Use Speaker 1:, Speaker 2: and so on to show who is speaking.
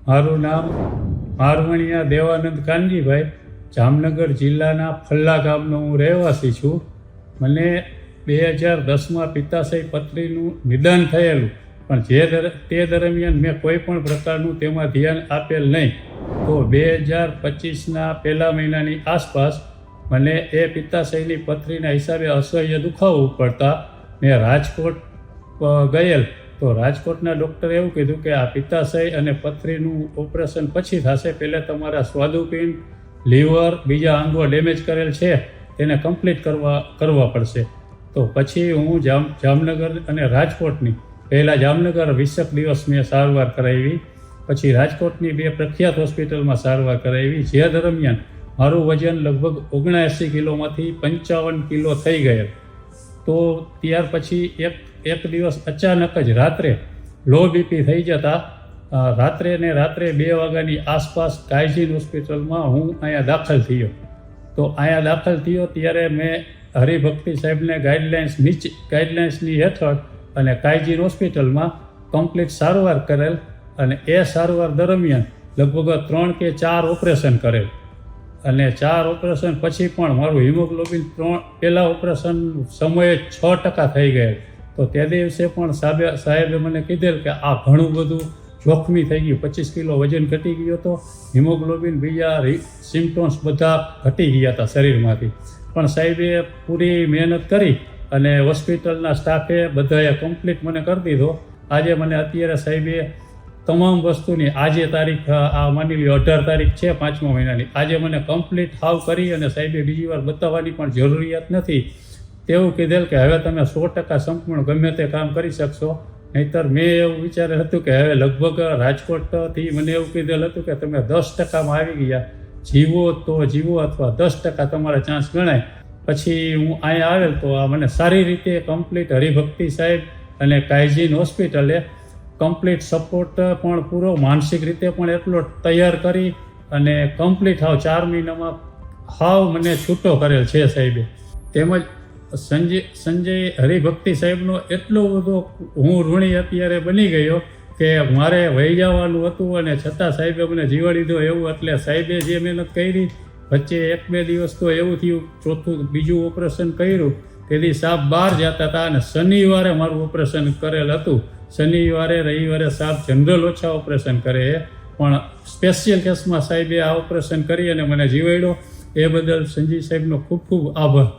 Speaker 1: મારું નામ મારવણિયા દેવાનંદ કાનજીભાઈ, જામનગર જિલ્લાના ફલ્લા ગામનો હું રહેવાસી છું. મને 2010માં પિત્તાશય પથરીનું નિદાન થયેલું, પણ તે દરમિયાન મેં કોઈ પણ પ્રકારનું તેમાં ધ્યાન આપેલ નહીં. તો 2025ના પહેલા મહિનાની આસપાસ મને એ પિત્તાશયની પથરીના હિસાબે અસહ્ય દુખાવો ઉપડતા મેં રાજકોટ ગયેલ. તો રાજકોટના ડૉક્ટરે એવું કીધું કે આ પિત્તાશય અને પથરીનું ઓપરેશન પછી થશે, પહેલાં તમારા સ્વાદુપિંડ, લીવર, બીજા અંગો ડેમેજ કરેલ છે તેને કમ્પ્લીટ કરવા પડશે. તો પછી હું જામનગર અને રાજકોટની પહેલાં જામનગર 20 દિવસ મેં સારવાર કરાવી, પછી રાજકોટની 2 પ્રખ્યાત હોસ્પિટલમાં સારવાર કરાવી, જે દરમિયાન મારું વજન લગભગ 79 કિલોમાંથી 55 કિલો થઈ ગયેલ. તો ત્યાર પછી એક દિવસ અચાનક જ રાત્રે લો બીપી થઈ જતા રાત્રે 2 વાગ્યાની આસપાસ કાયજીન હોસ્પિટલમાં હું અહીંયા દાખલ થયો. તો અહીંયા દાખલ થયો ત્યારે મેં હરિભક્તિ સાહેબને ગાઈડલાઇન્સની હેઠળ અને કાયજીન હોસ્પિટલમાં કમ્પ્લીટ સારવાર કરેલ, અને એ સારવાર દરમિયાન લગભગ 3 કે 4 ઓપરેશન કરેલ. અને 4 ઓપરેશન પછી પણ મારું હિમોગ્લોબિન પહેલાં ઓપરેશન સમયે 6% થઈ ગયેલ. તો તે દિવસે પણ સાહેબે મને કીધેલ કે આ ઘણું બધું જોખમી થઈ ગયું. 25 કિલો વજન ઘટી ગયો હતો, હિમોગ્લોબિન, બીજા સિમ્ટમ્સ બધા ઘટી ગયા હતા શરીરમાંથી. પણ સાહેબે પૂરી મહેનત કરી અને હોસ્પિટલના સ્ટાફે બધાએ કમ્પ્લીટ મને કરી દીધો. આજે મને અત્યારે સાહેબે તમામ વસ્તુની, આજે તારીખ આ માની લો 18 તારીખ છે 5મા મહિનાની, આજે મને કમ્પ્લીટ હાવ કરી અને સાહેબે બીજી વાર બતાવવાની પણ જરૂરિયાત નથી તેવું કીધેલ કે હવે તમે 100% સંપૂર્ણ ગમે તે કામ કરી શકશો. નહીંતર મેં એવું વિચારેલ હતું કે હવે લગભગ રાજકોટથી મને એવું કીધેલ હતું કે તમે 10%માં આવી ગયા, જીવો તો જીવો અથવા 10% તમારા ચાન્સ ગણાય. પછી હું અહીંયા આવેલ તો આ મને સારી રીતે કમ્પ્લીટ હરિભક્તિ સાહેબ અને કાયજીન હોસ્પિટલે કમ્પ્લીટ સપોર્ટ પણ પૂરો, માનસિક રીતે પણ એટલો તૈયાર કરી અને કમ્પ્લીટ હાવ 4 મહિનામાં હાવ મને છૂટો કરેલ છે સાહેબે. તેમજ સંજય હરિભક્તિ સાહેબનો એટલો બધો હું ઋણી અત્યારે બની ગયો કે મારે વહી જવાનું હતું અને છતાં સાહેબે મને જીવાડી દો એવું. એટલે સાહેબે જે મહેનત કરી, વચ્ચે 1-2 દિવસ તો એવું થયું, બીજું ઓપરેશન કર્યું તેથી સાહેબ બહાર જતા હતા અને શનિવારે મારું ઓપરેશન કરેલ હતું. શનિવારે રવિવારે સાહેબ જનરલ ઓછા ઓપરેશન કરે, પણ સ્પેશિયલ કેસમાં સાહેબે આ ઓપરેશન કરી અને મને જીવાડ્યો. એ બદલ સંજય સાહેબનો ખૂબ ખૂબ આભાર.